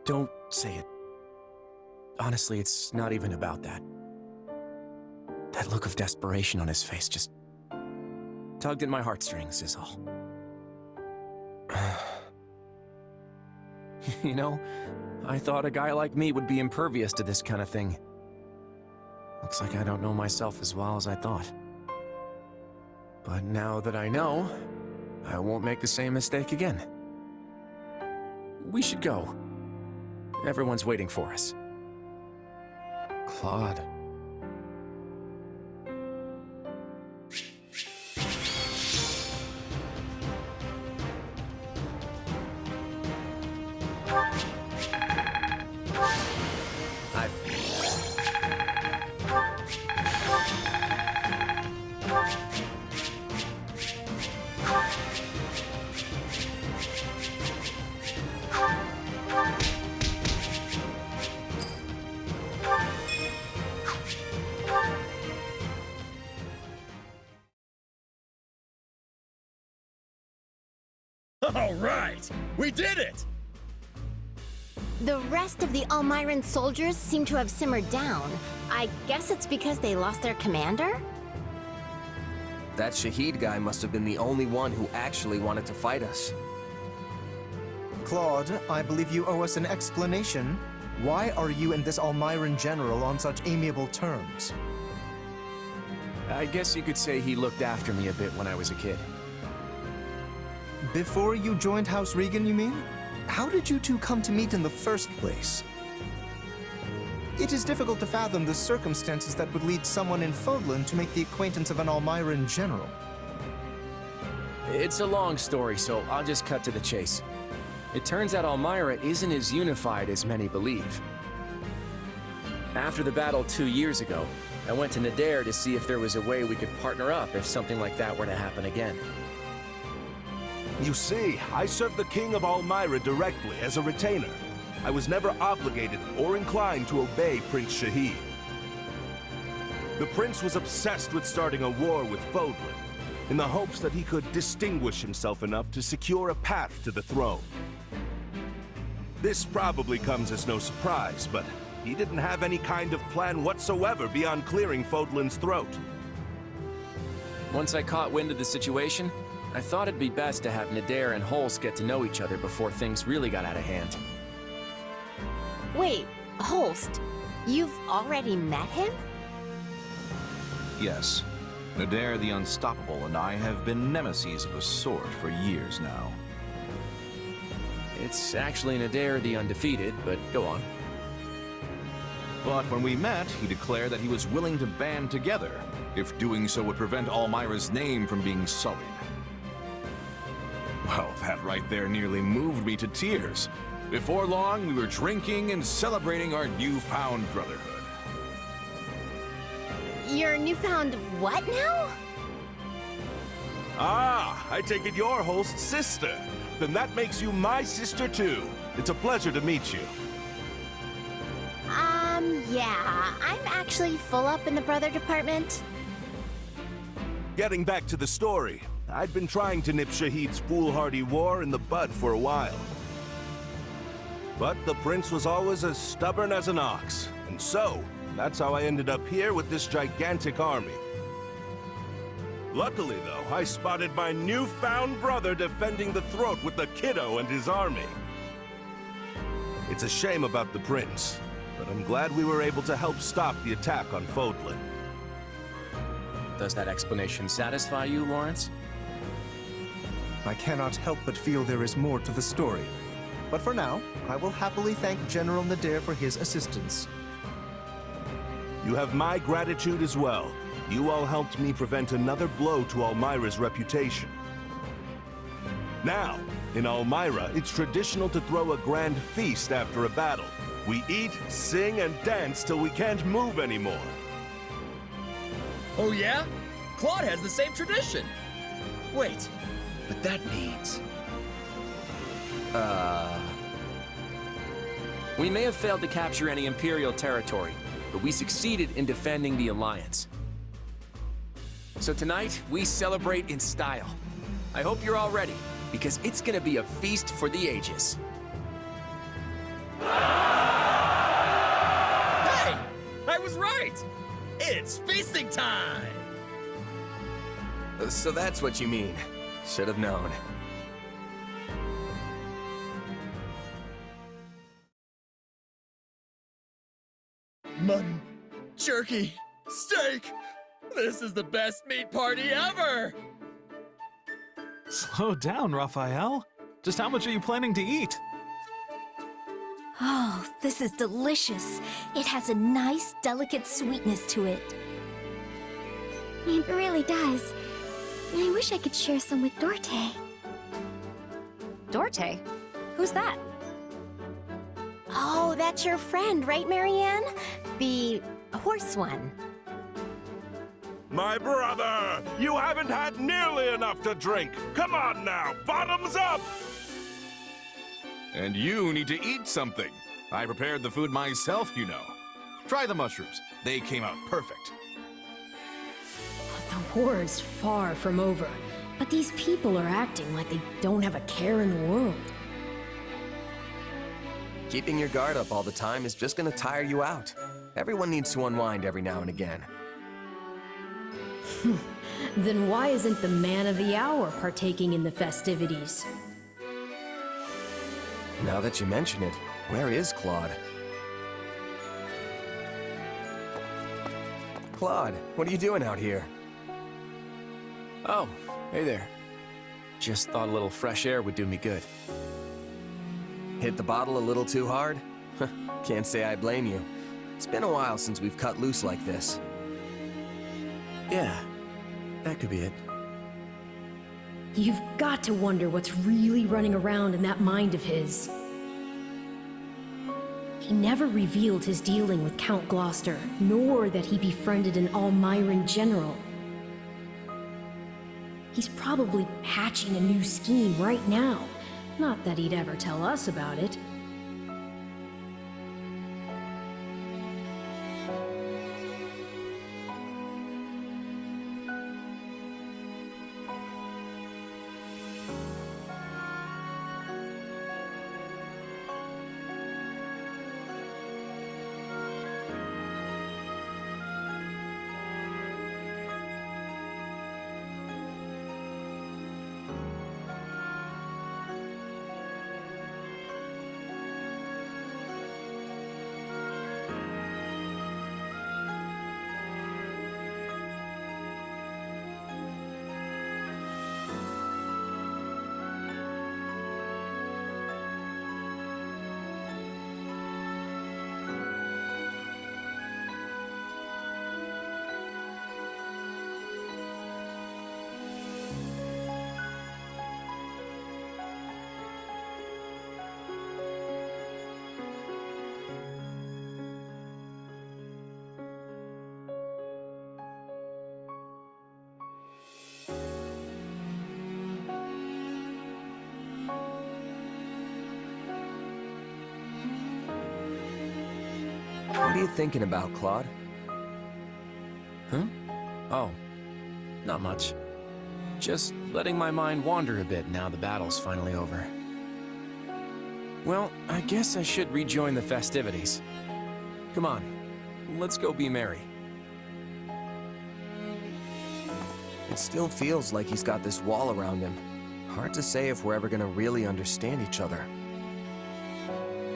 Don't say it. Honestly, it's not even about that. That look of desperation on his face just tugged at my heartstrings is all. You know, I thought a guy like me would be impervious to this kind of thing. Looks like I don't know myself as well as I thought. But now that I know, I won't make the same mistake again. We should go. Everyone's waiting for us. Claude... All right! We did it! The rest of the Almiran soldiers seem to have simmered down. I guess it's because they lost their commander? That Shahid guy must have been the only one who actually wanted to fight us. Claude, I believe you owe us an explanation. Why are you and this Almiran general on such amiable terms? I guess you could say he looked after me a bit when I was a kid. Before you joined House Regan, you mean? How did you two come to meet in the first place? It is difficult to fathom the circumstances that would lead someone in Fodlan to make the acquaintance of an Almiran general. It's a long story, so I'll just cut to the chase. It turns out Almyra isn't as unified as many believe. After the battle 2 years ago, I went to Nadir to see if there was a way we could partner up if something like that were to happen again. You see, I served the King of Almyra directly as a retainer. I was never obligated or inclined to obey Prince Shahid. The prince was obsessed with starting a war with Fodlan, in the hopes that he could distinguish himself enough to secure a path to the throne. This probably comes as no surprise, but he didn't have any kind of plan whatsoever beyond clearing Fodlan's throat. Once I caught wind of the situation, I thought it'd be best to have Nadir and Holst get to know each other before things really got out of hand. Wait, Holst, you've already met him? Yes. Nadir the Unstoppable and I have been nemesis of a sort for years now. It's actually Nadir the Undefeated, but go on. But when we met, he declared that he was willing to band together, if doing so would prevent Almyra's name from being sullied. Well, that right there nearly moved me to tears. Before long, we were drinking and celebrating our newfound brotherhood. Your newfound what now? Ah, I take it you're Holst's sister. Then that makes you my sister too. It's a pleasure to meet you. Yeah, I'm actually full up in the brother department. Getting back to the story, I'd been trying to nip Shahid's foolhardy war in the bud for a while. But the prince was always as stubborn as an ox, and so, that's how I ended up here with this gigantic army. Luckily, though, I spotted my newfound brother defending the throat with the kiddo and his army. It's a shame about the prince, but I'm glad we were able to help stop the attack on Fodlan. Does that explanation satisfy you, Lawrence? I cannot help but feel there is more to the story. But for now, I will happily thank General Nadir for his assistance. You have my gratitude as well. You all helped me prevent another blow to Almyra's reputation. Now, in Almyra, it's traditional to throw a grand feast after a battle. We eat, sing, and dance till we can't move anymore. Oh yeah? Claude has the same tradition. Wait, but that means... We may have failed to capture any Imperial territory, but we succeeded in defending the Alliance. So tonight, we celebrate in style. I hope you're all ready, because it's gonna be a feast for the ages. Hey! I was right! It's feasting time! So that's what you mean. Should have known. Mutton, jerky, steak! This is the best meat party ever! Slow down, Raphael. Just how much are you planning to eat? Oh, this is delicious. It has a nice, delicate sweetness to it. It really does. I wish I could share some with Dorte. Dorte? Who's that? Oh, that's your friend, right, Marianne? The horse one. My brother! You haven't had nearly enough to drink! Come on now, bottoms up! And you need to eat something. I prepared the food myself, you know. Try the mushrooms. They came out perfect. The war is far from over, but these people are acting like they don't have a care in the world. Keeping your guard up all the time is just gonna tire you out. Everyone needs to unwind every now and again. Then why isn't the man of the hour partaking in the festivities? Now that you mention it, where is Claude? Claude, what are you doing out here? Oh, hey there. Just thought a little fresh air would do me good. Hit the bottle a little too hard? Can't say I blame you. It's been a while since we've cut loose like this. Yeah, that could be it. You've got to wonder what's really running around in that mind of his. He never revealed his dealing with Count Gloucester, nor that he befriended an Almyran general. He's probably hatching a new scheme right now. Not that he'd ever tell us about it. What are you thinking about, Claude? Huh? Oh, not much. Just letting my mind wander a bit now the battle's finally over. Well, I guess I should rejoin the festivities. Come on, let's go be merry. It still feels like he's got this wall around him. Hard to say if we're ever gonna really understand each other.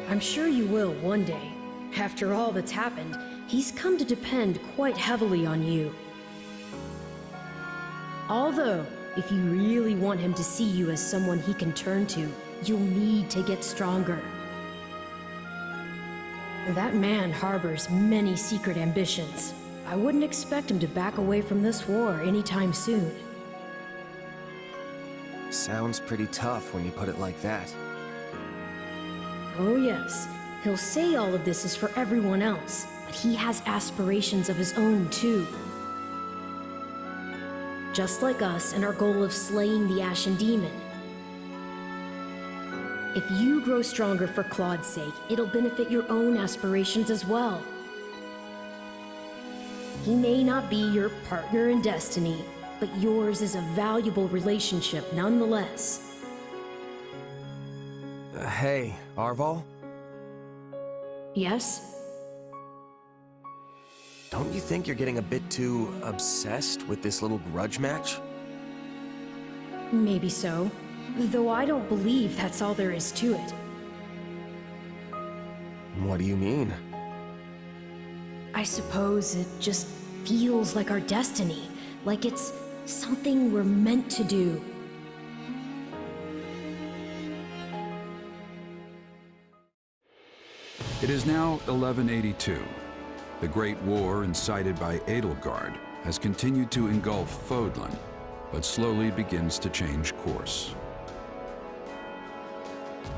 I'm sure you will one day. After all that's happened, he's come to depend quite heavily on you. Although, if you really want him to see you as someone he can turn to, you'll need to get stronger. That man harbors many secret ambitions. I wouldn't expect him to back away from this war anytime soon. Sounds pretty tough when you put it like that. Oh yes, he'll say all of this is for everyone else, but he has aspirations of his own too. Just like us and our goal of slaying the Ashen Demon. If you grow stronger for Claude's sake, it'll benefit your own aspirations as well. He may not be your partner in destiny, but yours is a valuable relationship nonetheless. Hey, Arval? Yes? Don't you think you're getting a bit too obsessed with this little grudge match? Maybe so. Though I don't believe that's all there is to it. What do you mean? I suppose it just feels like our destiny. Like it's something we're meant to do. It is now 1182. The Great War incited by Edelgard has continued to engulf Fodlan, but slowly begins to change course.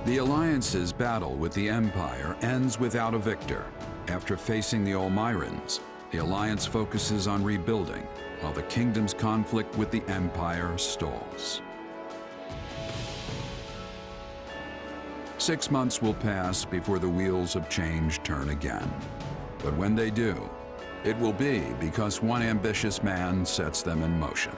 The Alliance's battle with the Empire ends without a victor. After facing the Almyrans, the Alliance focuses on rebuilding, while the Kingdom's conflict with the Empire stalls. 6 months will pass before the wheels of change turn again. But when they do, it will be because one ambitious man sets them in motion.